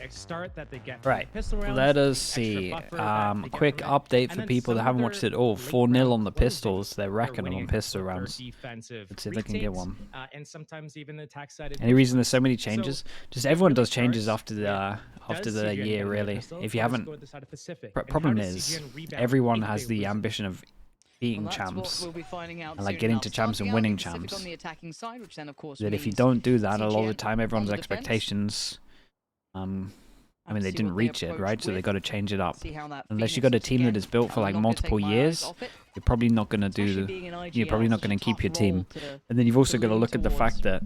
start that they get. Right, Pistol rounds, let us the extra see. buffer that they get Quick from it, update and for then people that some haven't other watched it all. late 4-0 round on the closing pistols. They're where reckoning winning on against pistol both their rounds. defensive Let's see if they can get retakes, one. and sometimes even the attack-sided Any reason there's push so many ones. changes? So Just it everyone really does changes starts after with, the does CGN year, get a new really. pistol If you on the haven't, score this side of Pacific? And how problem does is CGN rebound everyone if has they the lose? ambition of beating Well, that's what champs. we'll be finding out And like soon getting enough. to champs and Starting out winning the Pacific champs. on the attacking side, which then of course That if you means don't do that, a lot of the CGN time everyone's on the defense. expectations, I mean, they See didn't what they reach it, approach right? So they with. got to change it up. See how that Unless you Phoenix got a team that again, is built for I'm like not gonna take multiple my eyes years, off it. you're probably not going to Especially do. being an You're probably IGL, not such going a to keep tough your team. role to And then you've also got to lean look at the towards. fact that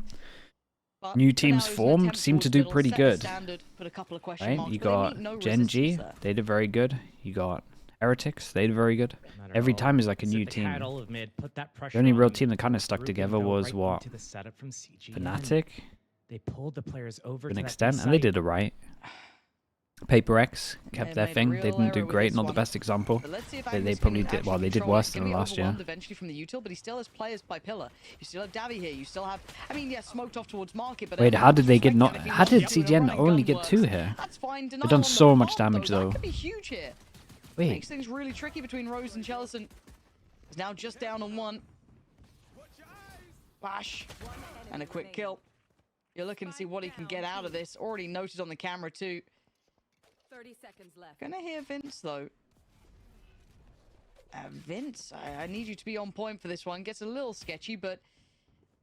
But new for now, teams it was an formed attempt seem to towards do middle, pretty set the good, standard, put a couple of question right? marks, You but they got meet no Gen G, resistance there. they did very good. You got Heretics, they did very good. Not at Every all. time is like a Sit new the team. cat all of mid, put that pressure The only real on team that kind of the stuck group and together go was right what? into the setup from CGN. Fnatic, They pulled the players over to an to that extent, B and they site. did it right. Paper X kept They their made a thing. They real didn't do error with great, this not the one. best example. But let's see if They Angus probably can did, well, actually they did control it. worse It's gonna than be last year. overwhelmed eventually from the util, but he still has players by pillar. You still have Davy here. You still have, I mean, yeah, smoked off towards market. But Wait, how did they get not? not? How did CGN only get 2 here? That's fine. They've done so much damage That though. could be huge here. Wait, Makes things really tricky between Rose and Chelison. He's now just down on 1. Bash. And a quick kill. You're looking to see what he can get out of this. Already noted on the camera too. 30 seconds left. Gonna hear Vince though. Vince, I need you to be on point for this one. Gets a little sketchy, but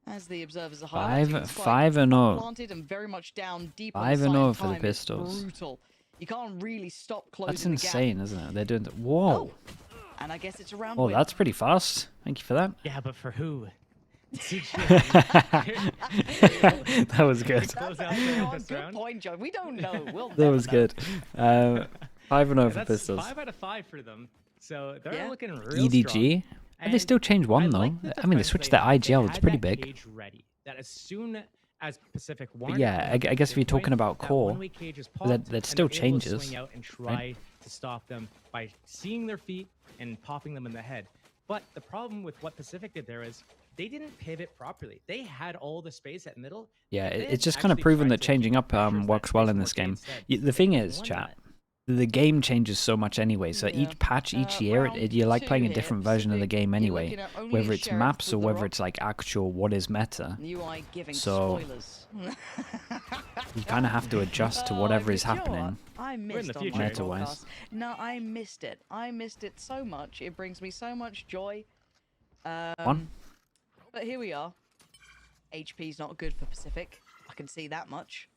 as the observers are highlighting, it's quite 5-0. planted and very much down deep. 5-0 for the Time is Pistols. brutal. You can't really stop closing That's the gap. insane, isn't it? They're doing. Whoa. And I guess it's around. Oh, that's pretty fast. Thank you for that. Yeah, but for who? That was good. Close out That's the a first good round. point, John. We don't know. We'll That never was know. good. 5-0 for That's Pistols. 5 out of 5 for them. So they're Yeah. looking real EDG. strong. And they still changed one I though. like the I mean, they defense switched they their had. They IGL. It's had pretty that big. cage ready. That as soon as Pacific But wanted yeah, I guess if you're talking about core, that still changes, Swing out and try right? to stop them by seeing their feet and popping them in the head. But the problem with what Pacific did there is they didn't pivot properly. They had all the space at middle. Yeah, They it's just kind of actually proven tried that to changing up pressure that works well space in more this game. instead. The thing They is, won chat, that. the game changes so much anyway. So Yeah. each patch, each year, Round you're like 2 playing a here, different version of the Pacific, game you're anyway. looking at only Whether a it's Sheriff maps or with the whether rock. it's like actual what is meta. UI giving So, spoilers. You kind of have to adjust to whatever is You know what? happening. I in missed the on future. my Meta-wise. podcast. No, I missed it. I missed it so much. It brings me so much joy. One. But here we are. HP's not good for Pacific. I can see that much.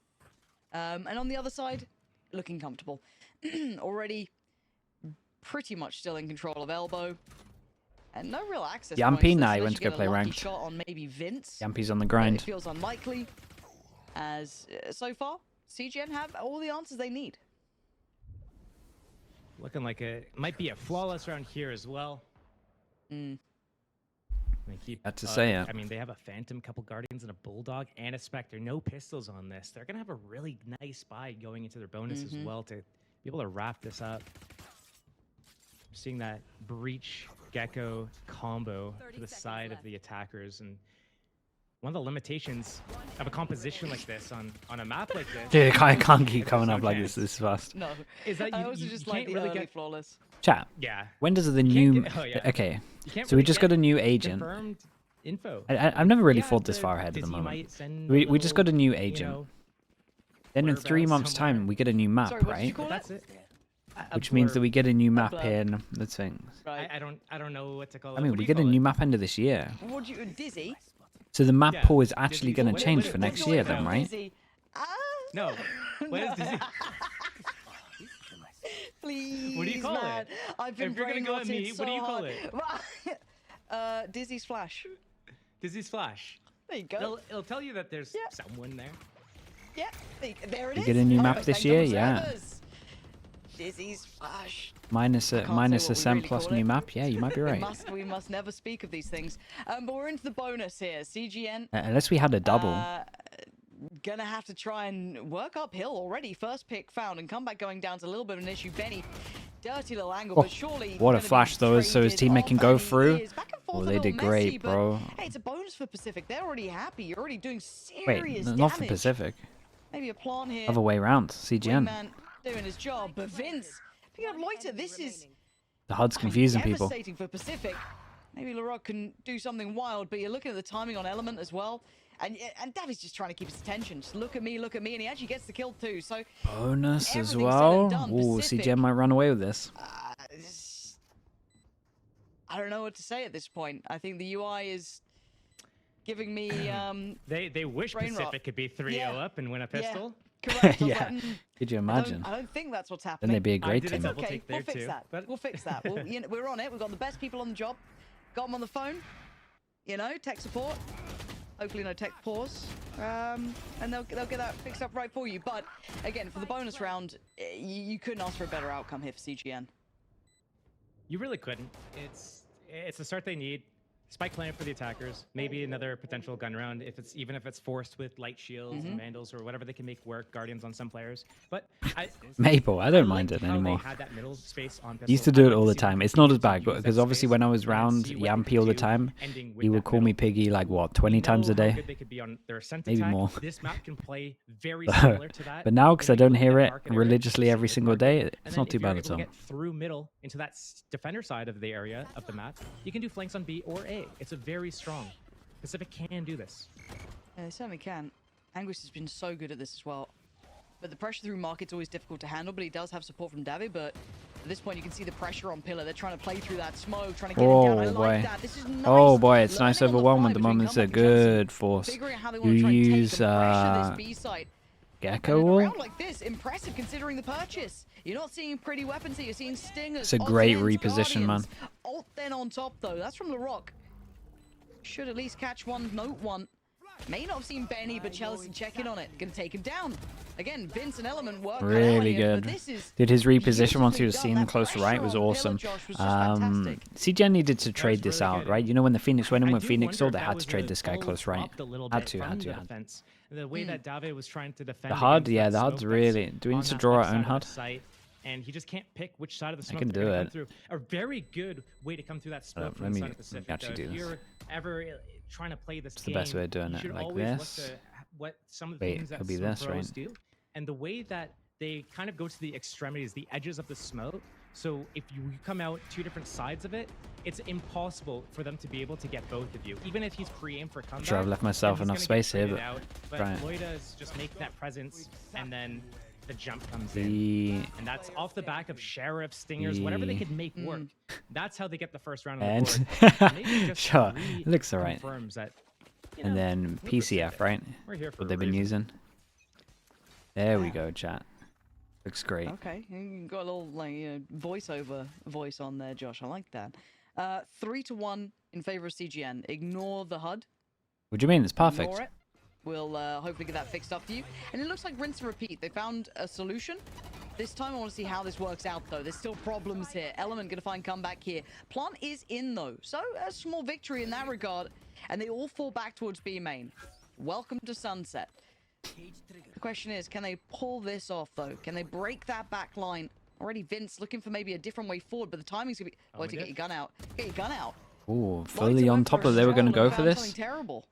And on the other side, looking comfortable. Already pretty much still in control of elbow. And no real access Yampy, points, nah, he unless went you to go get a play lucky ranked. shot on maybe Vince. Yampy's on the But grind. it feels unlikely, as so far, CGN have all the answers they need. Looking like it might be a flawless round here as well. They keep, Had to say it. I mean, they have a Phantom, couple Guardians, and a Bulldog, and a Spectre. No pistols on this. They're going to have a really nice buy going into their bonus as well to be able to wrap this up. I'm seeing that Breach Gecko combo to the side of the attackers. And one of the limitations of a composition like this on a map like this Dude, I can't keep coming no up like chance. this fast. No, is that I you, also you, just you like can't the really early get... flawless. Chat. Yeah. When does the You new? can't get- oh, yeah. Okay. You can't So we really just get got a new agent. confirmed info. I've never really Yeah, thought this the far ahead at the Dizzy moment. might send We just got a new you agent. know, Then in blurb 3 out months' somewhere. time, we get a new map, Sorry, what did you right? call That's it. Which means that we get a new map blurb. in the things. Right. I don't know what to call it. I mean, What do we you get a call new it? map end of this year. Would you Dizzy? So the map Yeah, pool is actually Dizzy. going What- to change what- for what next do year I then, know? right? Dizzy. Ah, No. What is Dizzy? please, What do you call man. it? I've been If you're gonna go at brainrotted me, what do you so call hard. Dizzy's flash. Dizzy's flash. There you go. It'll tell you that there's Yeah. someone there. Yeah, there it We is. get a new map Perfect. this Thank year? you, Yeah. observers. Dizzy's flash. Minus can't say minus what we ascent really plus call new it. map. Yeah, you might be right. We must never speak of these things. But we're into the bonus here. CGN. Unless we had a double. Gonna have to try and work uphill already. First pick found and comeback going down to a little bit of an issue. Benny, dirty little angle, but surely. What a gonna be flash though, so his traded teammate can off, go and he through. is. Back and forth Oh, a they little did great, messy, but, bro. hey, it's a bonus for Pacific. They're already happy. You're already doing serious Wait, damage. not for Pacific. Maybe a plant here. Other way around. CGN. Wingman doing his job, but Vince picking up Loiter. This is The HUD's confusing people. devastating for Pacific. Maybe Larocque can do something wild, but you're looking at the timing on Element as well. And Davi's just trying to keep his attention. Just look at me, and he actually gets the kill too. So Bonus as everything said and well. done, Ooh, Pacific, CGN might run away with this. I don't know what to say at this point. I think the UI is giving me They wish brain Pacific rot. could be 3-0 up and win a pistol. Correct. Yeah. Could you imagine? I don't think that's what's Then happening. they'd be a great did a team. double Okay, take there we'll fix too, that. but- We'll fix that. We're on it. We've got the best people on the job. Got them on the phone. You know, tech support. Hopefully no tech pause. And they'll get that fixed up right for you. But again, for the bonus round, you couldn't ask for a better outcome here for CGN. You really couldn't. It's the start they need. Spike plan for the attackers. Maybe another potential gun round even if it's forced with light shields and vandals or whatever they can make work. Guardians on some players. But Maple, I don't mind it how anymore. They had that middle space on Used to do it all the time. It's not as bad because obviously when I was round Yampy all the time, he would call me Piggy like what 20 times a day, maybe more. This map can play very similar to that. But now because I don't hear it religiously every single day, it's not too bad at all. Get through middle into that defender side of the area of the map, you can do flanks on B or A. It's a very strong. Pacific can do this. Yeah, they certainly can. Anguish has been so good at this as well. But the pressure through market's always difficult to handle, but he does have support from Davi. But at this point, you can see the pressure on Pillar. They're trying to play through that smoke, trying to get him down. I like that. This is nice. Oh boy, it's nice Learning on the overwhelm fly at the between moment. It's a Comeback and Chelsea. good force. Figuring out how they You want to try and take use and pressure this B site. Gecko And wall. around like this, impressive considering the purchase. You're not seeing pretty weapons here. You're seeing stingers. It's a great Alt-Ends, reposition, man. Guardians. Alt then on top though. That's from Larocque. Should at least catch one, note one. May not have seen Benny, but Chelsea checking on it. Gonna take him down. Again, Vince and Element work Really good. Did his reposition once he was beautifully seen done. close That to right was pressure on awesome. Pillar, Josh, was just fantastic. CGN needed to trade this really out, good. right? You know when the Phoenix went in I with do Phoenix wonder Soul, if they that had was to trade the this guy ball close right. dropped a little Had bit to. from the defense. The way that Dave was trying to defend The HUD, against yeah, that the HUD's smoke really. that's Do we on need to that draw left our own side of HUD? the site, and he just can't pick which side of the smoke can they're do gonna it. come through. A very good way to come through that smoke let from the me side of Pacific. actually do If this. you're ever trying to play this It's game, the best way of doing you it, should like always this. look to what some of the Wait, things that it'll be some this, pros right? do, and the way that they kind of go to the extremities, the edges of the smoke. So if you come out two different sides of it, it's impossible for them to be able to get both of you. Even if he's pre-aimed for comeback. Sure, I've left myself then enough he's gonna get space here, traded but out. right. Loida is just making that presence, and then the jump comes in. And that's off the back of Sheriff, Stingers, whatever they could make work. That's how they get the first round on the board. And Maybe just sure, it looks alright. confirms that, you And know, then we're PCF, Pacific. right? We're here for What a they've been reason. using. There we go, chat. Looks great. Okay, you got a little like voiceover voice on there, Josh. I like that. 3-1 in favor of CGN. Ignore the HUD. What do you mean? It's perfect. Ignore it. We'll hopefully get that fixed up for you. And it looks like rinse and repeat. They found a solution. This time I want to see how this works out, though. There's still problems here. Element going to find comeback here. Plant is in, though. So a small victory in that regard. And they all fall back towards B main. Welcome to Sunset. The question is, can they pull this off, though? Can they break that back line? Already Vince looking for maybe a different way forward, but the timing's going to be... Oh, to get your gun out. Get your gun out. Ooh, fully on top of they were going to go for this. Terrible.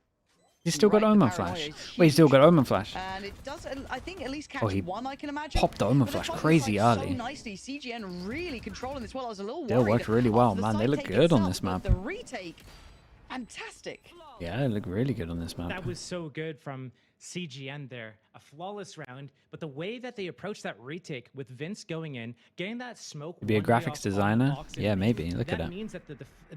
He's still got Right, the Omen paranoia Flash. is Wait, he's still huge. got Omen Flash. And it does, I think, at least catch Oh, he one, I can imagine. popped the Omen But Flash it's crazy like early. So nicely, CGN really controlling this well. I was a little Still worried. worked really well, after the man. They side look take good on itself, this but map. The retake, fantastic. Yeah, it looked really good on this map. That was so good from CGN there. A flawless round, but the way that they approached that retake with Vince going in, getting that smoke. To be a one way graphics off all the designer? boxes, Yeah, maybe. Look at that it. means that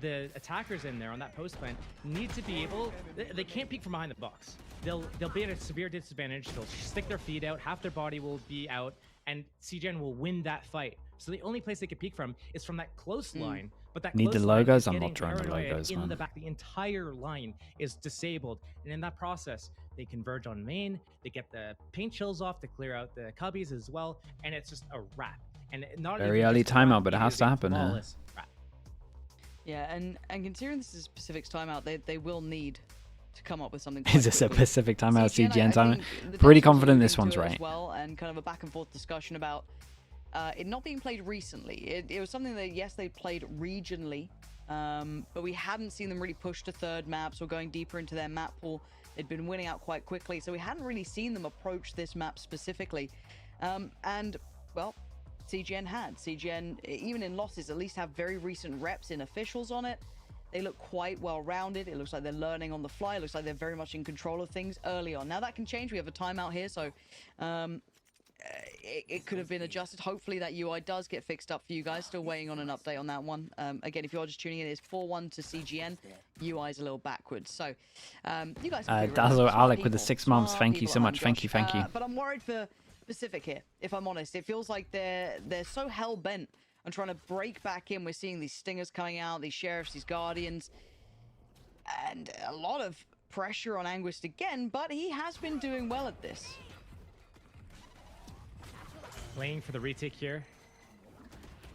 the attackers in there on that post plant need to be able. They can't peek from behind the box. They'll be at a severe disadvantage. They'll stick their feet out. Half their body will be out, and CGN will win that fight. So the only place they can peek from is from that close line. But that Need the close line logos? is I'm not getting trying the paranoid logos, in man. the back. The entire line is disabled, and in that process, they converge on main. They get the paint chills off to clear out the cubbies as well, and it's just a wrap. And not Very even early just a wrap, timeout, but it has is to a happen, huh? flawless wrap. Yeah, and considering this is Pacific's timeout, they will need to come up with something. Is this a Pacific timeout, CGN I timeout? think the Pretty Dutch was confident this alluding one's to it right. As well, and kind of a back and forth discussion about it not being played recently. It was something that, yes, they played regionally, but we hadn't seen them really push to third maps or going deeper into their map pool They'd been winning out quite quickly, so we hadn't really seen them approach this map specifically. And, well, CGN had. CGN, even in losses, at least have very recent reps in officials on it. They look quite well-rounded. It looks like they're learning on the fly. It looks like they're very much in control of things early on. Now that can change. We have a timeout here, so it could have been adjusted. Hopefully that UI does get fixed up for you guys. Still waiting on an update on that one. Again, if you're just tuning in, it's 4-1 to CGN. UI is a little backwards. So you guys can figure it out. Dazzle Smart Alec with the people, 6 months. smart Thank you people so at much. home, Thank Josh. you. Thank you. But I'm worried for Pacific here, if I'm honest. It feels like they're so hell-bent on trying to break back in. We're seeing these stingers coming out, these sheriffs, these guardians, and a lot of pressure on Anguist again, but he has been doing well at this. Playing for the retake here.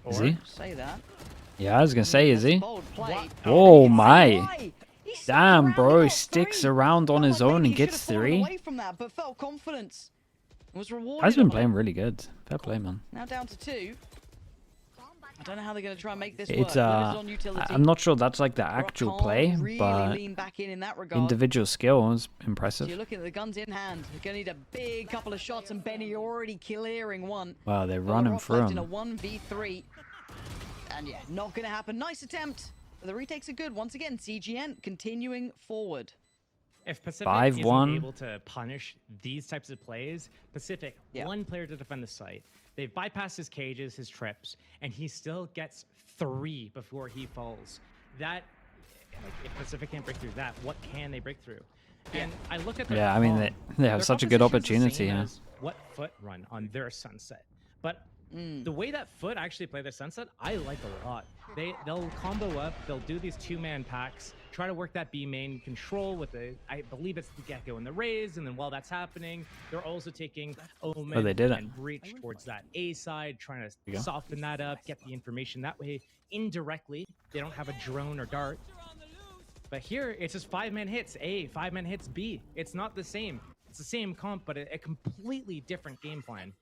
Is he? Say that. Yeah, I was gonna say, is That's a he? bold play. Oh It's my. why. He stuck Damn, around, bro, he he got sticks three. around on Felt his like own maybe and he gets should have fallen 3. away from that, but felt confidence. Was rewarded. Has been on it. playing really good. Fair play, man. Now down to 2. I don't know how they're going to try and make this It's work. Limited on utility. I'm not sure that's like the Rock actual can't play, really but lean back in that regard. individual skill is So impressive. you're looking at the guns in hand. You're going to need a big couple of shots, and Benny already clearing one. Wow, they're Well, running Rock through left in a him. 1v3. And yeah, not going to happen. Nice attempt. But the retakes are good. Once again, CGN continuing forward. If Pacific 5-1. isn't able to punish these types of plays, Pacific, Yeah. one player to defend the site. They've bypassed his cages, his trips, and he still gets 3 before he falls. That, like, if Pacific can't break through that, what can they break through? And I look at their Yeah, I mean, comp. they have Their such a good composition's the opportunity, same yeah. as what Foot run on their Sunset. But the way that Foot actually play their Sunset, I like a lot. They'll combo up, they'll do these 2-man packs, try to work that B main control with the, I believe it's the Gecko and the Rays, and then while that's happening, they're also taking Omen they did it. and Breach towards that A side, trying you to go. soften that up, get the information that way indirectly. They don't have a drone or dart. But here, it's just 5-man hits A, 5-man hits B. It's not the same. It's the same comp, but a completely different game plan.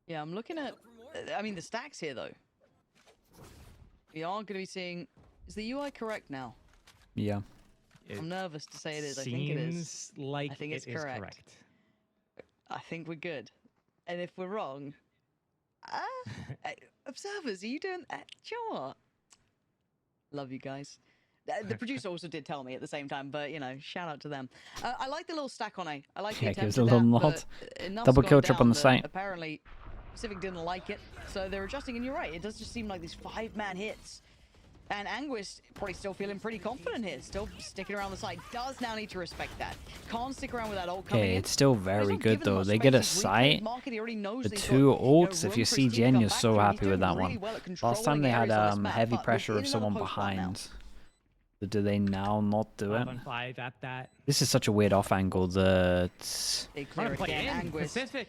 Yeah, I'm looking at, I mean, the stacks here, though. We are going to be seeing, is the UI correct now? Yeah. I'm nervous to say it is. I think it is. Seems like I think it's it is correct. I think we're good. And if we're wrong, observers, are you doing that? Do you know what? Love you guys. The producer also did tell me at the same time, but, you know, shout out to them. I like the little stack on A. I like the Yeah, attempt gives a at little that, nod. but enough's Double gone kill trip on down the that site. Apparently, Pacific didn't like it, so they're adjusting, and you're right. It does just seem like these 5-man hits. And Anguist probably still feeling pretty confident here, still sticking around the side. Does now need to respect that. Can't stick around with that ult coming Okay, in. it's still But he's very not good given them though. much They space. get a He's replayed sight. market, he already knows The that he's 2 got, you know, ults. If room you're for his team to CGN, come you're back so through. He's happy with doing that really one. well at Last time they controlling had areas on this map, heavy but we're pressure in of another someone close one now. behind. So do they now not do it? 5-on-5 at that. This is such a weird off angle that They Trying clear to play again, in. Anguist. Pacific.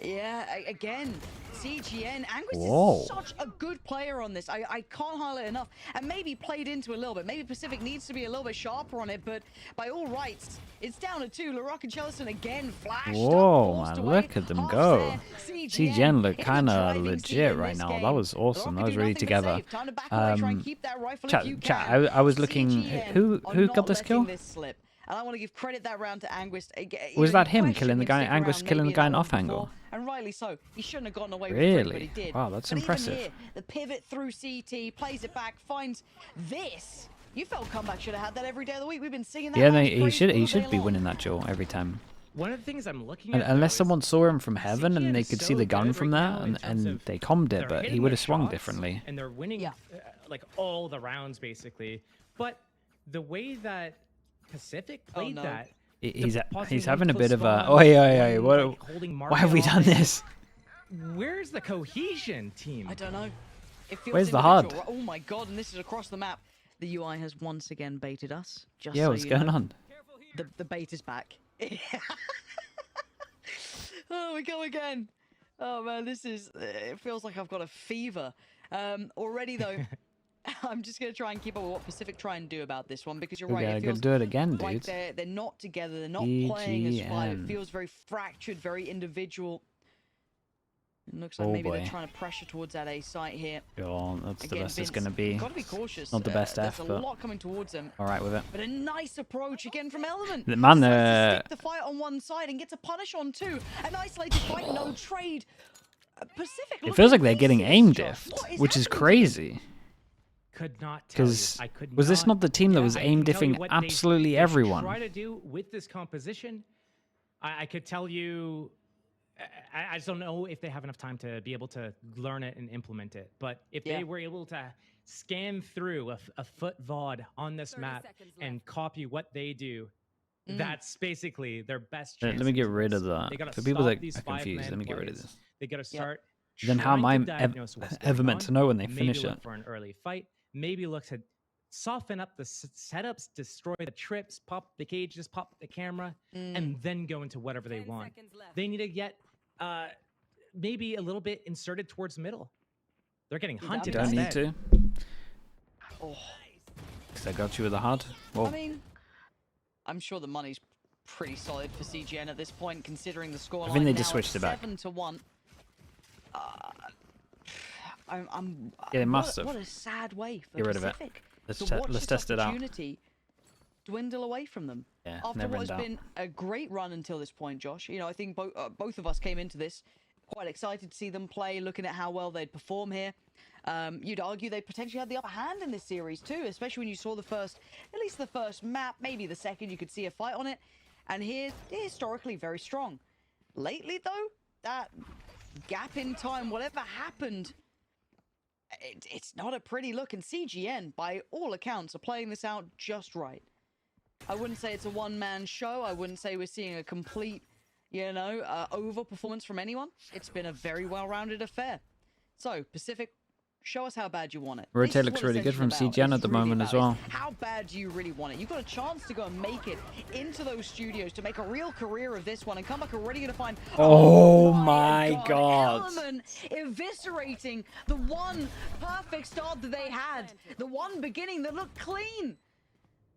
Yeah, again, CGN. Anguist Whoa. is such a good player on this. I can't highlight enough. And maybe played into a little bit. Maybe Pacific needs to be a little bit sharper on it, but by all rights, it's down to 2. LaRock and Chelliston again flashed Whoa, up, forced man, away. look at them Half's go. there. CGN look in the kind of driving seat legit in right this now. game. That was awesome. LaRock That was can do really nothing but together. save. Time to back away, try and keep that rifle if you Chat, can. I was looking. CGN Who are got not this letting kill? this slip. And I want to give credit that round to Anguist. Was that him killing the guy? Anguist killing the guy in off angle? And rightly so. He shouldn't have gotten away with it, but he Really? did. Wow, that's But even impressive. here, the pivot through CT, plays it back, finds this. You felt Comeback should have had that every day of the week. We've been seeing that. Yeah, match he praised should. all He day should be long. winning that duel every time. One of the things I'm looking at, Unless though, someone is saw him from heaven and CGN they is could so see the gun good from right that, now in terms and of they commed it, they're but he hitting would their have swung shots, differently. and they're winning Yeah. like all the rounds basically. But the way that Pacific Oh, played no. that, He's possibly he's one having a close bit of a. spawn, Oh yeah. one, What? like, holding Why have we market done on it. this? Where's the cohesion, team? I don't know. It feels Where's the individual. HUD? Oh my god, and this is across the map. The UI has once again baited us. Just Yeah, so what's you going know. on? The bait is back. Oh, we go again. Oh man, this is. It feels like I've got a fever. Already though, I'm just gonna try and keep up with what Pacific try and do about this one because you're right. Okay, I It gotta feels do it again, like dude. they're not together. They're not playing as five. It CGN. feels very fractured, very individual. Looks like Oh, maybe boy. they're trying to pressure towards that A site here. Oh, that's the Again, best it's Vince, going to be. Got to be cautious. Not the best There's a but lot coming towards them. all right with it. But a nice approach again from Element. The man, Decides to stick the fight on one side and gets a punish on two. An isolated fight, no trade. Pacific. It feels like they're getting aim Josh. diffed, What is which is happening? crazy. Could not tell you. Because I could was this not the team that was I aim can tell you diffing what absolutely they everyone? try to do with this composition. I could tell you. I just don't know if they have enough time to be able to learn it and implement it. But if they were able to scan through a foot VOD on this 30 map seconds and left. copy what they do, that's basically their best chance. Let me get into rid this. of that. They gotta For people stop that these are confused, 5-man let me get rid of plays. this. They got to start. Then how am I trying to diagnose what's ever going meant to on, know when they maybe finish look it? for an early fight. Maybe look to soften up the setups, destroy the trips, pop the cages, pop the camera, and then go into whatever they 10 want. seconds left. They need to get maybe a little bit inserted towards middle. They're getting hunted. Don't need instead. to. Oh, Because I got you with a hard. Well, I mean, I'm sure the money's pretty solid for CGN at this point, considering the score. I think they just switched it back. 7-1. I'm. Yeah, they must have. What a sad way for Get rid of it. Pacific Let's to te- watch let's this test it out. opportunity dwindle away from them. Yeah, After never what in has doubt. been a great run until this point, Josh. You know, I think both of us came into this quite excited to see them play, looking at how well they'd perform here. You'd argue they potentially had the upper hand in this series too, especially when you saw at least the first map, maybe the second, you could see a fight on it. And here, they're historically very strong. Lately, though, that gap in time, whatever happened, it's not a pretty look. And CGN, by all accounts, are playing this out just right. I wouldn't say it's a one-man show. I wouldn't say we're seeing a complete, over-performance from anyone. It's been a very well-rounded affair. So, Pacific, show us how bad you want it. Rotate This is looks what really good from Ascension CGN about. at the It's really moment as about well. is how bad do you really want it? You've got a chance to go and make it into those studios to make a real career of this one and come back already going to find. Oh my God. Element eviscerating the one perfect start that they had, the one beginning that looked clean.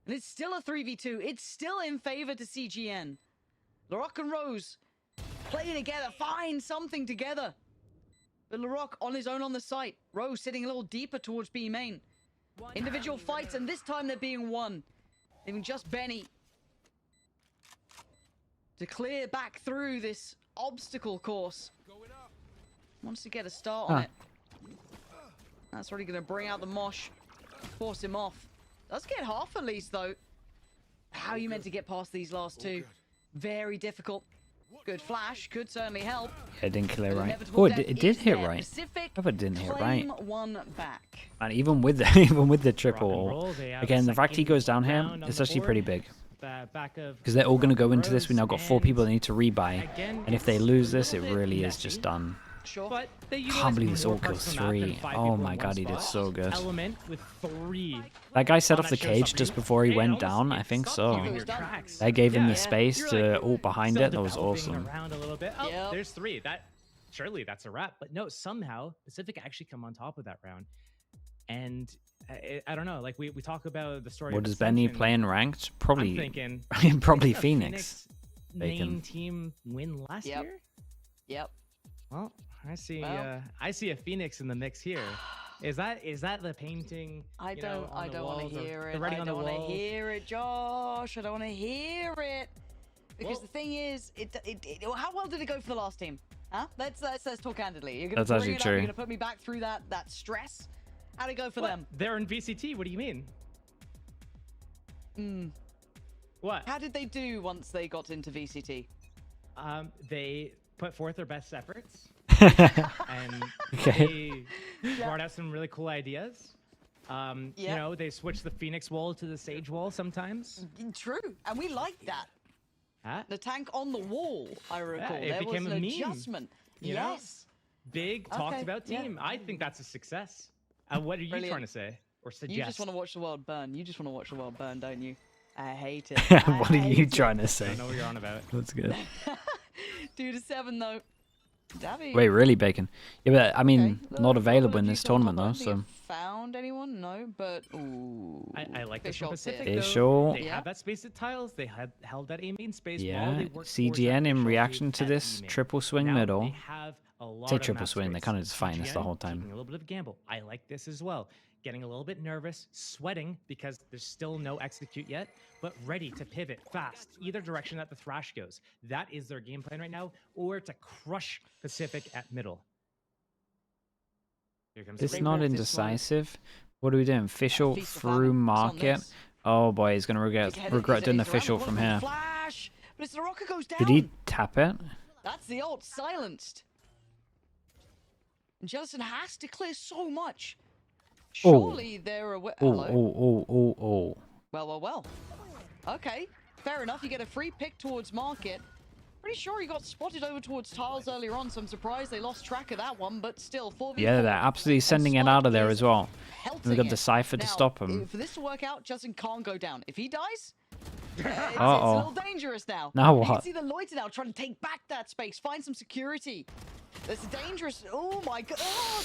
And it's still a 3v2. It's still in favor to CGN. LaRock and Rose playing together, find something together. But LaRock on his own on the site. Rose sitting a little deeper towards B main. Individual fights, and this time they're being won. Leaving just Benny to clear back through this obstacle course. Wants to get a start on it. That's already going to bring out the mosh, force him off. Does get half at least, though. How are you meant to get past these last two? Very difficult. Good flash, could certainly help. Yeah, it didn't kill it But right. inevitable Oh, death it did is hit there. right. Pacific I thought it didn't hit claim right. one back. And even with the even with the Rock and triple, roll, they have again, the fact he second goes down here, round on it's the actually pretty board. big. Back of Because they're all going to go into this. We Rose now got 4 and people that need to rebuy. again, And if they it's lose a this, it little bit really is messy. just done. Sure. But they Can't utilize believe this more all kills parts of the map than 3. 5 Oh people in my one God, he did spot. so good. Element with 3. That guy set on off the that cage showstopper. just before he It went almost- down. I it think stopped so. you in your It was done. tracks. That gave him Yeah. the space You're to like, ult behind still it. That was developing awesome. around a little bit. Oh, Yep. there's 3. Surely that's a wrap. But no, somehow Pacific actually come on top of that round. And I don't know. Like we talk about the story. What of does Benny Ascension. play in ranked? I'm Probably, thinking probably didn't a Phoenix. main Bacon. team win last Yep. year. Yep. Well, I see. Well. I see a Phoenix in the mix here. Is that the painting? I you know, don't. on I the don't want walls, to or hear the it. writing I on the don't want to walls? hear it, Josh. I don't want to hear it. Because Well- the thing is, how well did it go for the last team? Huh? Let's talk candidly. You're gonna That's bring actually it up, true. You're gonna put me back through that stress. How'd it go for What? them? They're in VCT. What do you mean? What? How did they do once they got into VCT? They put forth their best efforts, and Okay. they brought out some really cool ideas. You Yeah. know, they switched the Phoenix wall to the Sage wall sometimes. True, and we liked that. Huh? The tank on the wall, I recall. it There was became an a meme, adjustment. you know? Yes. Big talked Okay, about yeah. team. I think that's a success. What are you Brilliant. trying to say or suggest? You just want to watch the world burn. You just want to watch the world burn, don't you? I hate it. What are you trying to I say? don't know what you're on about. That's good. 2-7 though. Dabby. Wait, really, Bacon? Yeah, but I mean, Okay. not available in Apologies this on tournament top. I though. don't think So it found anyone? No, but ooh. I like this Fish from off here. Pacific. Fish though. off. They Yeah. have that space at tiles. They had held that A main space. while yeah, they worked towards CGN that in trophy reaction to at this E main. triple swing Now middle. They have a lot Say of triple map swing. They're space. kind of just fighting us the CGN whole time. taking a little bit of gamble. I like this as well. Getting a little bit nervous, sweating because there's still no execute yet, but ready to pivot fast, either direction that the Thrash goes. That is their game plan right now, or to crush Pacific at middle. Here comes It's the not replay. indecisive. What are we doing? Official Feast or through famine. It's on market. this. Oh boy, he's gonna regret He's doing the around official the from corner here. Flash, but it's the rocket goes down. Did he tap it? That's the ult silenced. And Jellison has to clear so much. Surely they're aware. Oh, Hello? oh. Well. Okay, fair enough. You get a free pick towards market. Pretty sure he got spotted over towards tiles earlier on, so I'm surprised they lost track of that one. But still, 4v4. Yeah, they're absolutely sending it out of there as well. And we got the Cypher to now, stop him. For this to work out, Justin can't go down. If he dies, it's a Uh-oh. little dangerous now. Now You can what? see the Loiter now trying to take back that space, find some security. That's dangerous. Oh my god. Oh,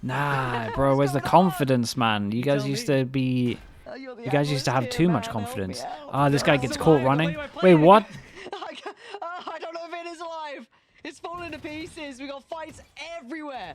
no. Nah, bro, where's the confidence, man? You guys used to be... You're the You guys used to have analyst too here, much man. Help me confidence. out. Ah, this guy Help gets me caught out. running. I Wait, what? I don't know if it is alive. It's falling to pieces. We got fights everywhere.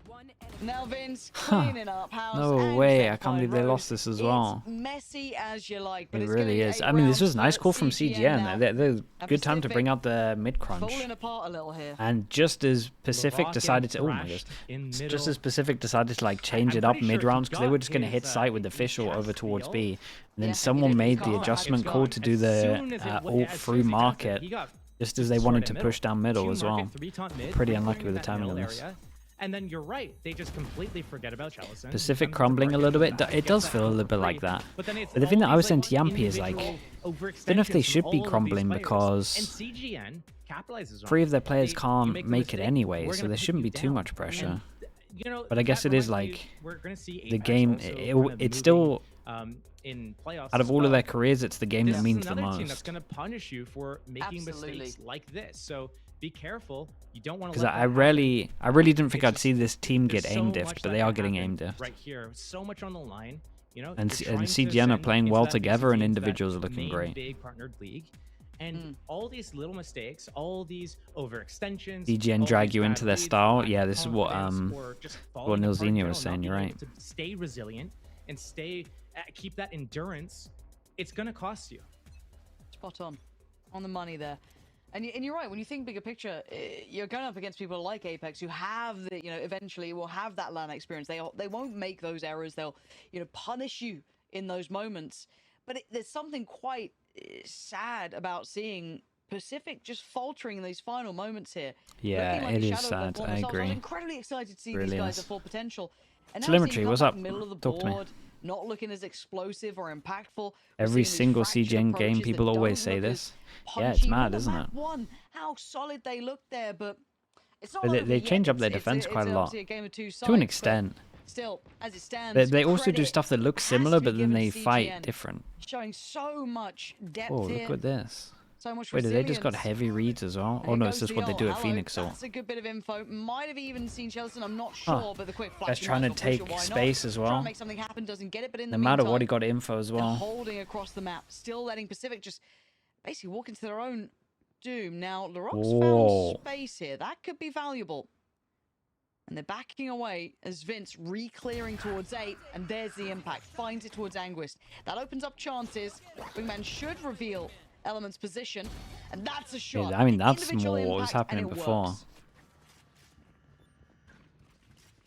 One enemy. Now Vince Huh. cleaning up house. No and way, set I can't believe they road. lost this as well. It's messy as you like, but It it's gonna really be is. 8 I mean, this was a rounds nice for call from CGN CGN. now. They're And good time to bring Pacific out the mid-crunch. falling apart a little here. And just as Pacific Larocque decided to... Oh my thrashed gosh. in Just middle. as Pacific decided to like change I'm it up pretty sure he mid-rounds because they were got just going to hit his, site with the his official over chest towards deal. B. And then Yeah, someone he did. made It's the gone. adjustment It's call gone. to do As the soon as it ult as soon as through he tapped it, market he got just as they destroyed wanted at to middle. push down middle Two as market, well. three taunt mid, Pretty three unlucky clearing with the that timing middle on this. area. And then you're right, they just completely forget about Jellison. Pacific Comes to crumbling a market little in the bit. back, It gets does that feel a ult little bit for like free. that. But then it's But the thing that I all was these, saying like, to Yampy is like, individual I don't know if they overextensions should from be all of these crumbling players. because And CGN capitalizes on 3 it. of their players You can't make a make it mistake, anyway, we're so gonna there put shouldn't you be too down. much pressure. And, you know, But I guess that it is reminds me, like we're gonna see the Apex game, also kind it's of still, moving, in playoffs out of as all well. of their careers, it's the game This that is means the another team that's most. going to punish you for making Absolutely. mistakes like this. So be careful. You don't want to. Because I really didn't think It's I'd see this team get there's so aim much diffed, but that they are can getting happen aim diffed. right here. So much on the line. You know, And you're C- trying and to CGN are ascend playing into well that together, and PCT, that individuals are looking main great. Big partnered league, and all these little mistakes, all these overextensions. CGN all drag these you bad into their reads, style. lack Yeah, of this is what confidence, or just what falling apart in Nilzinho general, was saying. not You're being right. able to stay resilient and keep that endurance. It's going to cost you. Spot on the money there. And you're right, when you think bigger picture, you're going up against people like Apex who have the, eventually will have that LAN experience. They won't make those errors. They'll, punish you in those moments. But there's something quite sad about seeing Pacific just faltering in these final moments here. Yeah, Looking like it a is shadow of their sad. former I selves. I was agree. incredibly excited to see Really these guys is. at full potential. And now Telemetry, seeing them what's come up? back middle of the Talk to me. board, not looking as explosive or impactful. We're Every seeing these single fractured CGN game, approaches people that always don't say look as this. Yeah, it's punchy. mad, Remember isn't map it? one, how solid they looked there, but it's not But over they yet. change up their It's defense quite a lot. obviously a game of two sides, To an but extent. Still, as it stands, But they also do credit stuff that looks has to similar, be but then given they to fight CGN, different. showing so much depth Oh, here, look at this. so much Wait, they just got resilience. heavy reads as well? And Oh here no, goes it's just the what they ult. do at Hello, Phoenix Ult. That's a good bit of info. Might have even seen Chelsea, I'm not Huh. sure, but the quick flash. That's you trying might to as well push take it, why not? space as Try well. and make something happen, doesn't get it, but in the No matter meantime, what, he got info as they're well. holding across the map, still letting Pacific just basically walk into their own doom. Now, Larocque's Whoa. found space here. That could be valuable. And they're backing away as Vince re-clearing towards 8, and there's the impact. Finds it towards Anguist. That opens up chances. Wingman should reveal Element's position, and that's a shot. Yeah, I mean, that's Individual more what was impact, and happening it before. works.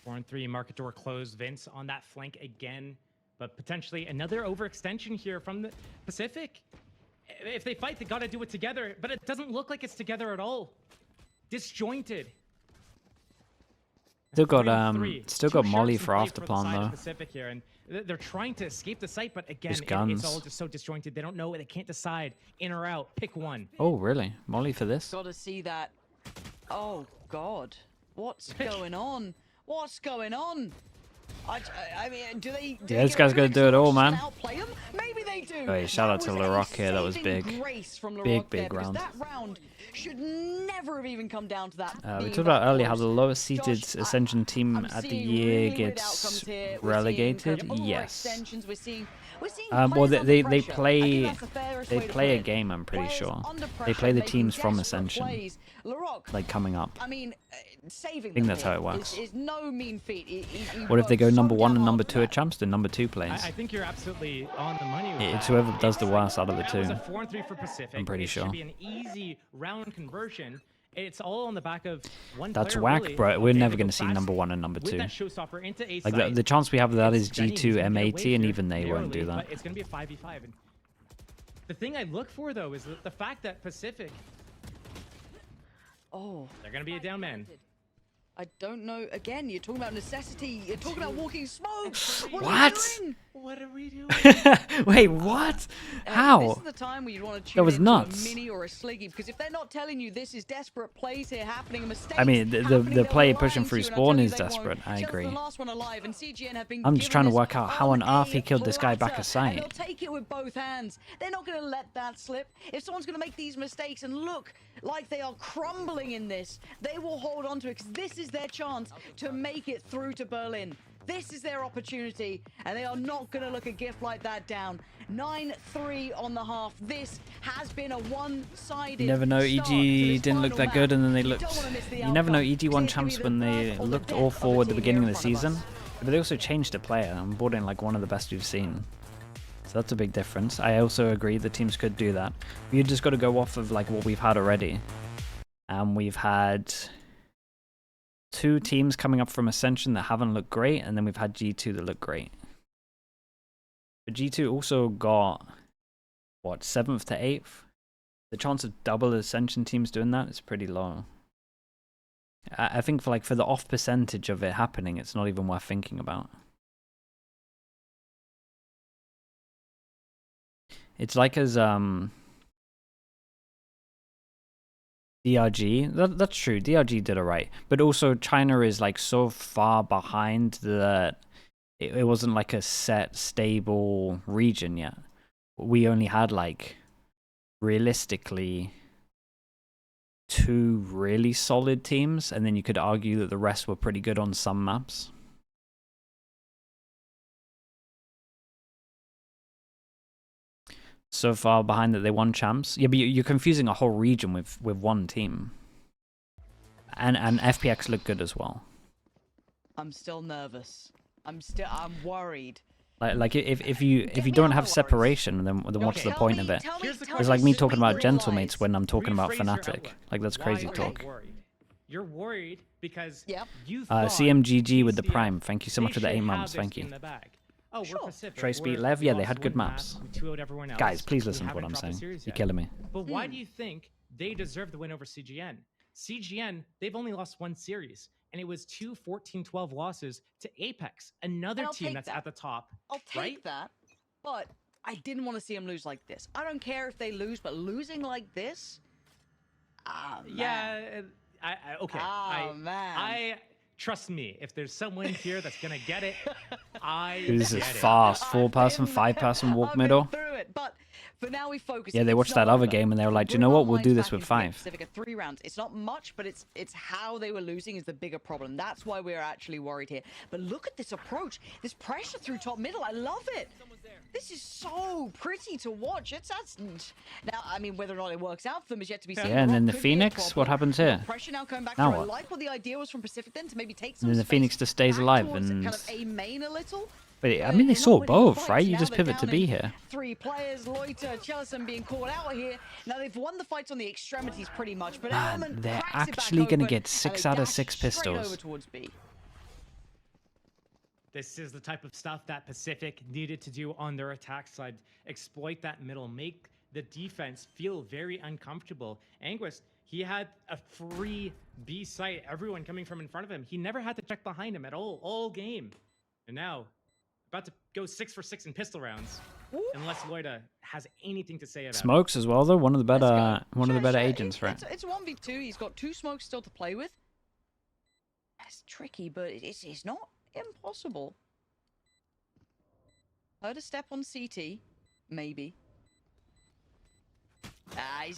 4-3, market door closed. Vince on that flank again, but potentially another overextension here from the Pacific. If they fight, they got to do it together, but it doesn't look like it's together at all. Disjointed. Still got 3-3. still Two got Molly sharks in for play after the plan side of though. Pacific here, and they're trying to escape the site, but again, Just it's guns. all just so disjointed. They don't know. They can't decide in or out. Pick one. Oh really? Molly for this? Got to see that. Oh God, what's going on? What's going on? I mean, do they? Yeah, this guy's gonna do it all, man. Outplay him? Maybe they do. Hey, shout out to was Larocque a here, that was saving big. grace from Big, Larocque big there, because round. That round should never have even come down to that. We being talked about that earlier how close. the lowest seeded Josh, Ascension team I'm at the seeing year really weird outcomes gets here. We're seeing relegated. kind of Yes. overextensions. We're seeing We're seeing Well, players under they pressure. I think play that's the fairest they way to play put a it. game. I'm pretty Players sure under they pressure, play the making teams from desperate Ascension, plays. Larocque, like coming up. I mean, saving I think them that's how here it works. is no mean feat. He What if they worked go so number one damn and hard number for two that. at champs? Then number two plays. I think you're absolutely on the money with It's that. whoever does the worst out of the That two. was a 4-3 for Pacific. I'm pretty it sure. should be an easy round conversion. It's all on the back of one That's player, whack, really. bro. We're Okay, never they going go to see fast number one and number with two. that showstopper into A Like site. the chance we have of that It's is Jenny G2 who's gonna get away M80, and here even they won't do narrowly, that. But it's going to be a 5v5. And the thing I look for, though, is the fact that Pacific, Oh, they're going to be a down man. I don't know. Again, you're talking about necessity. You're talking about walking smoke. What? Are What? you doing? What are we doing? Wait, what? This How? is the time where you want to That tune was into nuts. a mini or a sliggy, because if they're not telling you this is desperate plays here happening, a mistake. I mean, the player pushing through spawn is desperate. I agree. I'm just trying to work out how on earth he killed this guy back a sight. They'll take it with both hands. They're not going to let that slip. If someone's going to make these mistakes and look like they are crumbling in this, they will hold on to it, because this is their chance to make it through to Berlin. This is their opportunity, and they are not going to look a gift like that down. 9-3 on the half. This has been a one-sided. You never know. start to EG this didn't look final that good, and then they map. looked. You don't wanna miss the You never know. outcome. EG won It's gonna be champs the when they birth or the looked death awful of at the team beginning here of the in front season, us. but they also changed the player and brought in like one of the best we've seen. So that's a big difference. I also agree the teams could do that. You just got to go off of like what we've had already, and we've had two teams coming up from Ascension that haven't looked great, and then we've had G2 that look great. But G2 also got, what, 7th to 8th? The chance of double Ascension teams doing that is pretty low. I think for the off percentage of it happening, it's not even worth thinking about. It's like as DRG, that's true, DRG did alright, but also China is like so far behind that it wasn't like a set, stable region yet. We only had like, realistically, 2 really solid teams, and then you could argue that the rest were pretty good on some maps. So far behind that they won champs. Yeah, but you're confusing a whole region with one team. And FPX looked good as well. I'm still nervous. I'm worried. Like if you don't have separation, then what's the point of it? It's like me talking about gentlemates when I'm talking about Rephrase your Fnatic. outlook. Like that's crazy Why are talk. you worried? You're worried because Yep. you thought CMGG with the PCIFIC, Prime. Thank you so much for the they 8 should months. have Thank this you. in the bag. Oh, Sure. we're Pacific. Trace Beat We're Lev, yeah, they lost had good one maps. map, we 2-0'd everyone else. Guys, please We listen to what haven't I'm dropped a saying. series You're yet. killing me. But why do you think they deserve the win over CGN? CGN, they've only lost 1 series, and it was 2 14-12 losses to Apex, another And I'll team take that's that. at the top. I'll take right? that, but I didn't want to see them lose like this. I don't care if they lose, but losing like this? Ah, man. Yeah, okay. Oh, man. I trust me. If there's someone here that's gonna get it, I This is get it. fast. I've 4-person, been 5-person there. walk I've middle. been through it, but for now we focus. Yeah, they It's watched not that other over. game and they were like, do you Bring know our what? We'll minds do this back with into the 5. Pacific at 3 rounds. It's not much, but it's how they were losing is the bigger problem. That's why we're actually worried here. But look at this approach. This pressure through top middle. I love it. This is so pretty to watch. Now, I mean, whether or not it works out for them is yet to be seen. Yeah, and then the Rock could be a Phoenix, what problem. happens We've here? got pressure now coming back Now through. what? I like what the idea was from Pacific then to maybe take some And then the space Phoenix just stays back alive towards and... kind of a main a little. But I But mean, they they're saw not winning the both, fights. right? You Now just they're pivot to down be in here. 3 players, Loiter, Chelison being called out here. Now they've won the fights on the extremities pretty much, but Man, Element they're cracks it back actually gonna open, get and 6 they out of dash 6 straight pistols. over towards B. This is the type of stuff that Pacific needed to do on their attack side. Exploit that middle, make the defense feel very uncomfortable. Anguist, he had a free B site, everyone coming from in front of him. He never had to check behind him at all game. And now, about to go 6 for 6 in pistol rounds. Unless Loida has anything to say about it. Smokes as well, though. One of the better, Sure. agents, right? It's 1v2. He's got 2 smokes still to play with. That's tricky, but it's not impossible. Heard a step on CT, maybe.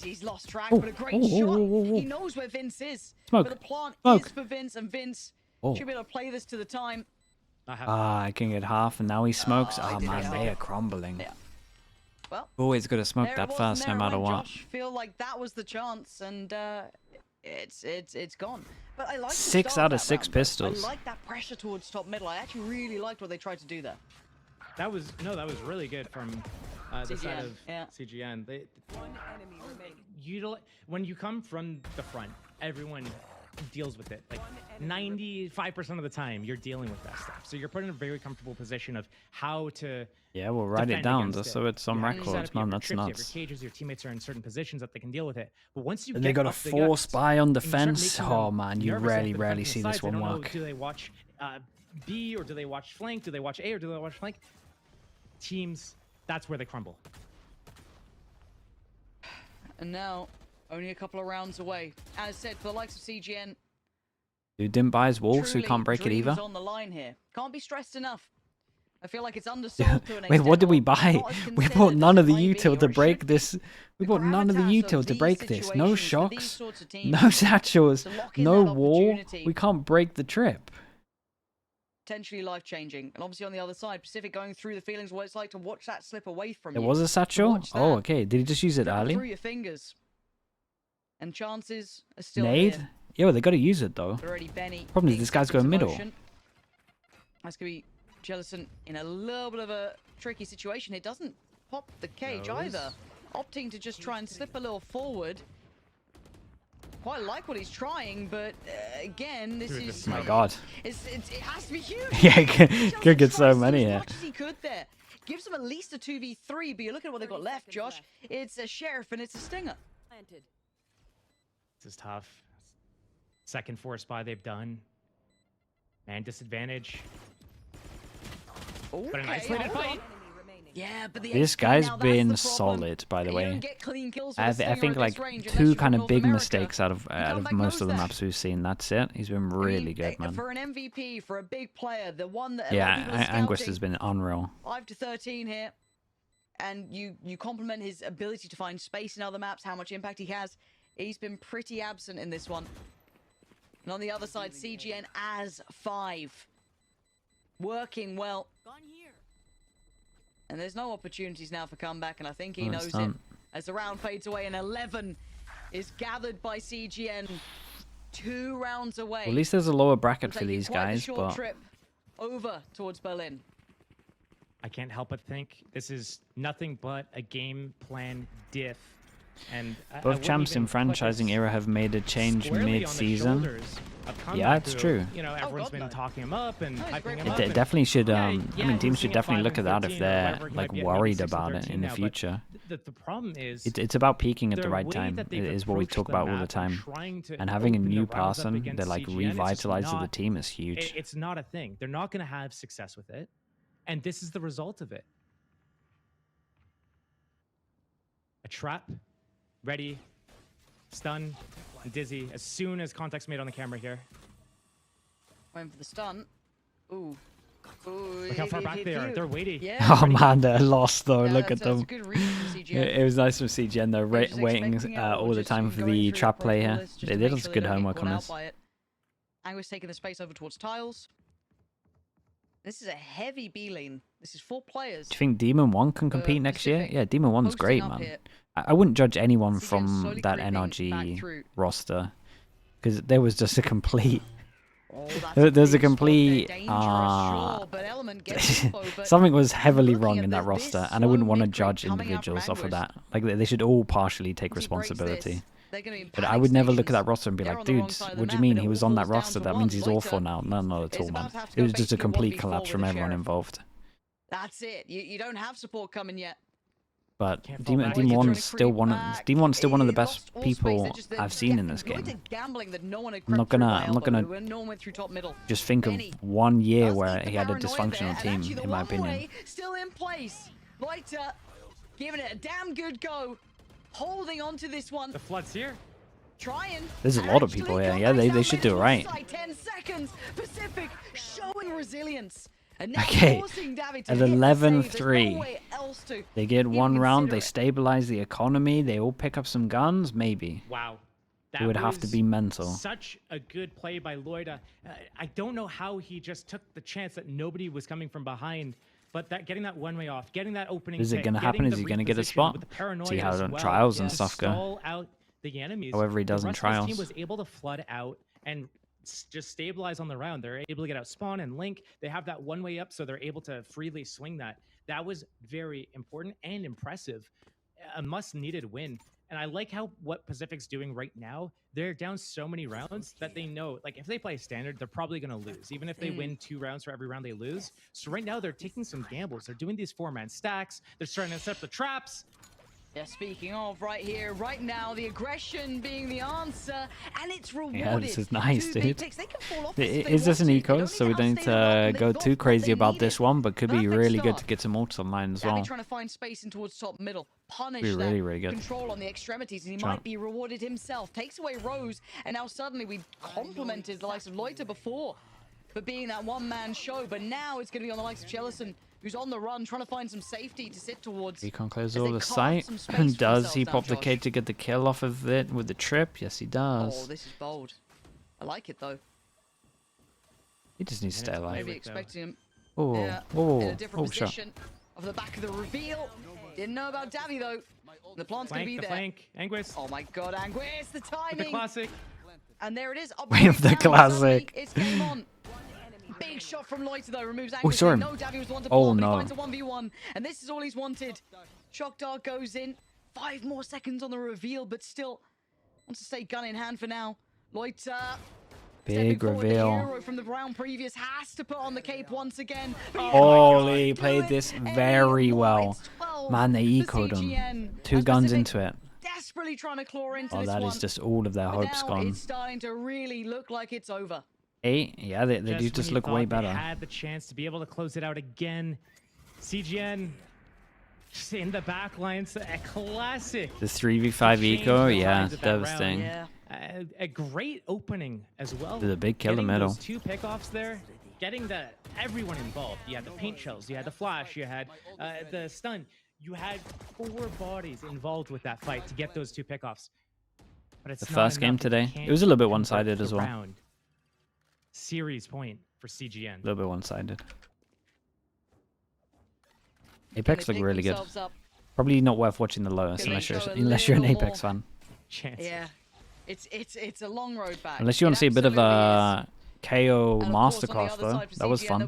He's lost track, but a great shot. He knows where Vince is. Smoke. But the plant Smoke. is for Vince, and Vince Oh. should be able to play this to the time. I have I can get half, and now he smokes. I Oh did man, get they half. are crumbling. Yeah. Well, Always got to smoke there it that was, first, and no there it matter went, what. Josh. Feel like that was the chance, and it's gone. But I like 6 out of 6 round, pistols. I like that pressure towards top middle. I actually really liked what they tried to do there. that was really good from the side CGN, of yeah. CGN. They One enemy remaining. when you come from the front, everyone deals with it. Like One enemy 95% of the time, you're dealing with that stuff. So you're put in a very comfortable position of how to. Yeah, we'll write it defend down against just it. so it's on You have your records, setup, you man. have your That's trips, you have nuts. your cages, your teammates are in certain positions that they can deal with it. But once you And get they got a up the force guts, buy on and you start defense. making them Oh man, you nervous rarely, after rarely defending see the this sides, they one don't know, work. do they watch B or do they watch flank? Do they watch A or do they watch flank? Teams, that's where they crumble. And now, only a couple of rounds away. As said, for the likes of CGN, Dude didn't buy his wall, so he truly can't break it dreams either. on the line here. Can't be stressed enough. I feel like it's undersold to an Wait, what extent, did we or buy? not as We considered bought as none it of the might be, util or to it break should this. be. We The bought none of the gravitas util to these break this. No situations for these shocks, sorts of teams no satchels, to lock in no that wall. opportunity. We can't break the trip. Potentially life-changing. And obviously on the other side, Pacific going through the feelings of what it's like to watch that slip away from There you. was a To satchel? watch Oh, that okay. Did he just use it slip early? through your fingers. And chances are still Nade? here. Yeah, well, they got to use it though. But already Benny. Problem is being this guy's sent going into middle. motion. That's going to be Jellison in a little bit of a tricky situation. It doesn't pop the cage Knows. either. Opting to just try and slip a little forward. Quite like what he's trying, but again, this Dude, is... this Oh my god. it has to be huge. Yeah, He could get just so tries to many do here. as much as he could there. Gives him at least a 2v3, but you look at what they've got 30 left, seconds Josh. left. It's a Sheriff and it's a Stinger. Planted. This is tough. Second force buy they've done. Man, disadvantage. But an isolated hold fight. on. Enemy remaining. Yeah, but the This HP, guy's now that's been the problem. solid, by the You way. don't get clean kills with I a Stinger think at like this range 2 unless you're kind from of North big America. mistakes out of Comeback most of the knows maps we've seen. That's it. He's been I really mean, good, man. For an MVP, for a big player, the one that a lot of Yeah, people are Anguist scouting, has been unreal. 5 to 13 here, and you compliment his ability to find space in other maps, how much impact he has. He's been pretty absent in this one. And on the other side, CGN as 5, working well. Gone here. And there's no opportunities now for comeback, and I think he Oh, it's knows it. done. As the round fades away, and 11 is gathered by CGN. 2 rounds away. Well, at least there's a lower bracket It'll for take you these quite the guys, short but trip over towards Berlin. I can't help but think this is nothing but a game plan diff. And I both wouldn't champs in even put franchising this era have made a change squarely on the mid-season. shoulders of Yeah, Comeback, it's who, true. You know, everyone's God, been no. talking him up and No, he's a hyping great him player. up. It and- definitely should. Yeah, I yeah, mean, teams losing should at definitely 5 look at and that if 13 or they're whatever, he like might be at maybe worried 6 and about it 13 in the now, but future. The problem is It's about peaking at the the right way time. that It they've is what we approached talk the about all the map time. trying to And having a open the new rounds up person against that like CGN is just revitalizes the not- team is huge. It's not a thing. They're not going to have success with it, and this is the result of it. A trap, ready, stun, and dizzy as soon as contact's made on the camera here. Going for the stun. Ooh. Ooh, Look how far back they are. They're waiting. Yeah. Oh pretty man, they're lost though. good. Look That's- at them. That's a good read from CGN. It was nice from CGN though, They're just waiting expecting it, or all the just time for going the through trap the play profile here. list just They to did make us sure good they don't get homework caught on out this. by it. Anguist taking the space over towards tiles. This is a heavy B lane. This is 4 players. Do you think Demon 1 can compete next year? Pacific Yeah, Demon 1's posting great, up man. here. I wouldn't judge anyone CGN from slowly that creeping back NRG through. roster. Because there was just a complete... Oh, that's There's a big spot there. complete... Dangerous, sure, but Element gets info, but Something was heavily looking wrong at in that this roster, and I wouldn't slow want to mid creep judge coming out from individuals off of Anguist. that. Like, they should all partially take Once he breaks responsibility. this, they're gonna be in But I panic would never look at stations. that roster and be They're like, on the wrong dude, side of the what do you map, mean and he it was all on that boils down roster? to That one. means he's Loiter awful now. No, not at is all, about man. to have to It go was just a face-to-1v4 complete with collapse the from everyone Sheriff. involved. That's it. You don't have support coming yet. But Can't fall back. Demon You're trying 1's to still creep one back. of Demon's still one of the He best lost all space. people They're just- they're I've seen in this going game. to gambling that no one had I'm not crept through gonna- by I'm not elbow gonna when no one went through top middle. Just think of Benny 1 year does where eat the he had a paranoia dysfunctional there, and team, actually the in my opinion. one-way still in place. Loiter giving it a damn good go, holding on to this one, The flood's here. trying. There's a lot of people here. Yeah, they should do it right. 10 seconds. Pacific showing resilience. And now Okay, forcing Davi to at hit the save. 11-3. There's no way else to They get even one round, they consider it. stabilize the economy, they all pick up some guns, maybe. Wow. That It would have to was be mental. Such a good play by Loida. I don't know how he just took the chance that nobody was coming from behind, but that getting that one-way off, getting that opening. Is it pick, going to happen? getting Is the he going to get a reposition spot? with the paranoia See how as the well trials and to stuff go. stall out the enemies. However he does the in rest of his team trials. was able to flood out and just stabilize on the round. They're able to get out spawn and link. They have that one-way up, so they're able to freely swing that. That was very important and impressive. A must-needed win. And I like how what Pacific's doing right now. They're down so many rounds that they know, like, if they play standard, they're probably going to lose, even if they win 2 rounds for every round they lose. So right now, they're taking some gambles. They're doing these 4-man stacks. They're starting to set up the traps. Yeah, speaking of, right here, right now, the aggression being the answer, and it's rewarded. Yeah, this is nice, 2 big dude. picks. They can fall off this if they Is this want an to. They eco? don't So we need don't need to outstay the mark, and to they've go got too what crazy they about this needed. one, but could be Perfect really good start. to get some ults on mine as Davy well. trying to find space in towards top middle, punish Be that really, really good. control on the extremities, and he Sure. might be rewarded himself. Takes away Rose, and now suddenly we complimented the likes of Loiter before for being that one-man show, but now it's going to be on the likes of Jellison, who's on the run, trying to find some safety to sit towards. Recon closes as all they the carve sight. some space for Does he themselves now, pop the Josh. K to get the kill off of it with the trip? Yes, he Oh, does. this is bold. I like it though. He just needs to And stay it's alive. Maybe with, though. expecting him Oh, in oh, a different oh, shot. position of the back of the reveal. Didn't know about Davy though. The plant's going to Flank, be the there. flank. Anguis Oh my god, Anguis, the with the timing! classic. And there it is. Up We have the right down, classic. suddenly It's game on. Big shot from Loiter though, removes Oh, Anguis. saw They him. know Davy was the one to Oh, plant, but no. he finds a 1v1. And this is all he's wanted. Shock Dart goes in. 5 more seconds on the reveal, but still wants to stay gun in hand for now. Loiter. Big stepping forward, the reveal. hero from the round previous has to put on the cape once again. But he's Holy, not played gonna do this it very anymore. well. It's 12 Man, they for ecoed him. CGN. 2 As guns Pacific into it. desperately trying to claw into Oh, this that one. is just all of their But hopes now gone. it's starting to really look like it's over. 8? Yeah, they do when just you look way thought they better. had the chance to be able to close it out again. CGN just in the back lines, a classic. The 3v5 Changed eco, the yeah, lines of that round. devastating. Yeah. A great opening as well. With a big kill in the Getting middle. those 2 pickoffs there, getting everyone involved. You had the paint shells, you had the flash, you had the stun. You had 4 bodies involved with that fight to get those 2 pickoffs. But it's The not first game enough if you today, can't it was a little bit convert one-sided the as well. round. Series point for CGN. A little bit one-sided. Can Apex they look pick really good. themselves up? Probably not worth watching the Lotus Can they unless you're show a unless you're an little Apex more? fan. Chance. Yeah. It's a long road back. Unless you want to see a bit of a KO masterclass though. That was fun.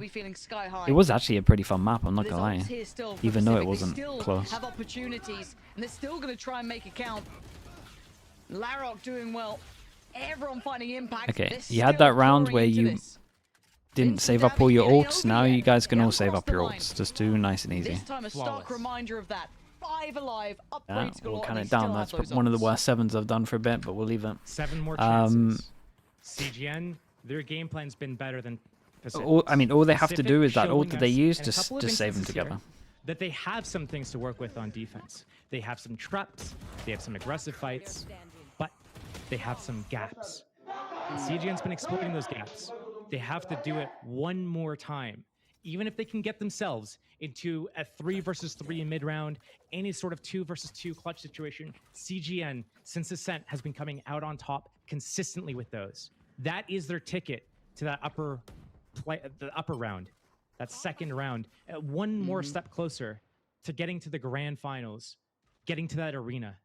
It was actually a pretty fun map, I'm not gonna lie. Even though it wasn't close. Have opportunities, and they're still going to try and make it count. Larrock doing well. Everyone finding impact. Okay, They're you had still that round pouring where into you this. Didn't Vincent save up Davy, all your it ain't ults, over now yet. you guys can They all haven't save crossed up your the line. ults. Just do nice and easy. This time a stark Flawless. reminder of that. 5 alive, upgrades Yeah, galore, we'll and count they it still down. have That's those one of the ults. worst 7s I've done for a bit, but we'll leave it. 7 more Um, chances. CGN, their game plan's been better than Pacific. All they have to Pacific do is that showing ult that they us use, in a couple of just save them instances here together. That they have some things to work with on defense. They have some traps, they have some aggressive fights, but they have some gaps. CGN's been exploiting those gaps. They have to do it one more time. Even if they can get themselves into a 3 versus 3 in mid-round, any sort of 2 versus 2 clutch situation, CGN, since Ascent, has been coming out on top consistently with those. That is their ticket to that upper round, that second round. One more step closer to getting to the grand finals, getting to that arena.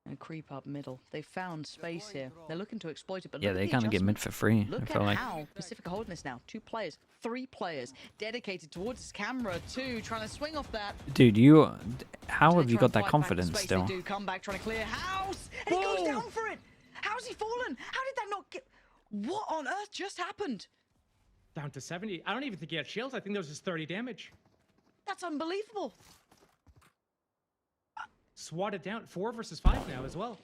And creep up middle. They found space here. They're looking to exploit it, but Yeah, look at they the kind of get mid adjustment. for free, I Look feel at like. how Pacific are holding this now. 2 players, 3 players dedicated towards his camera too, trying to swing off that. Dude, how They have you try got and that fight back confidence the space. still? They do come back trying to clear house, and he goes down for it. How's he fallen? How did that not get? What on earth just happened? Down to 70. I don't even think he had shields. I think there was just 30 damage. That's unbelievable. Swatted down. 4 versus 5 now as well.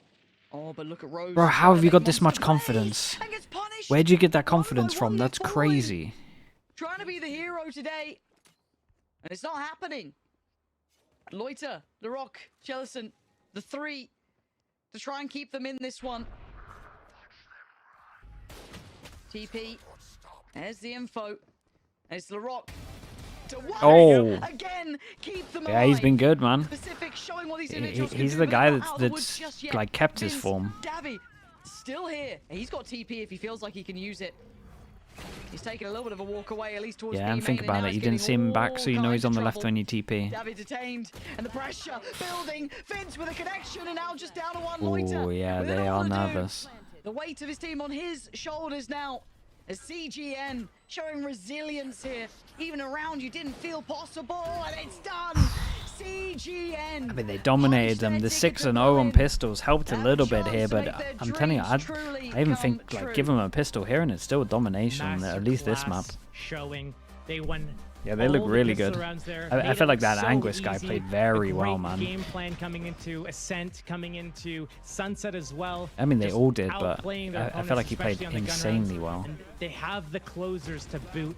Oh, but look at Rose. Bro, how trying have to you make got this monster much plays confidence? and gets punished. Where'd you get that 1 by confidence from? 1, they're That's falling. crazy. Trying to be the hero today, and it's not happening. Loiter, the Rock, Jellison, the 3 to try and keep them in this one. TP. There's the info. And it's LaRock Dr. Wario Oh. again, keep them Yeah, he's alive. been good, man. Pacific showing what these individuals can He's do, the but guy they're not out of the woods that's just yet. like kept his Vince, form. Davy still here. He's got TP if he feels like he can use it. He's taking a little bit of a walk away, at least towards Yeah, B and think main, and about now it. he's You didn't getting see him back, all so you know he's kinds on the of left trouble. when you TP. Davy detained, and the pressure building. Vince with a connection, and now just down to one loiter. Oh, yeah, with they it all are to do. nervous. The weight of his team on his shoulders now. As CGN showing resilience here, even around you didn't feel possible, and it's done. CGN. I mean, they dominated them. The 6-0 on pistols helped a little bit here, but I'm telling you, I even think like give them a pistol here and it's still domination, at least this map. Showing they won. Yeah, they look all the really pistol good. rounds there, I made feel it like that so Anguis guy easy. played very A well, great man. Game plan coming into Ascent, coming into Sunset as well. I mean, they Just all did, but outplaying their I feel like he opponents, played especially on the gun insanely rounds. well. And they have the closers to boot.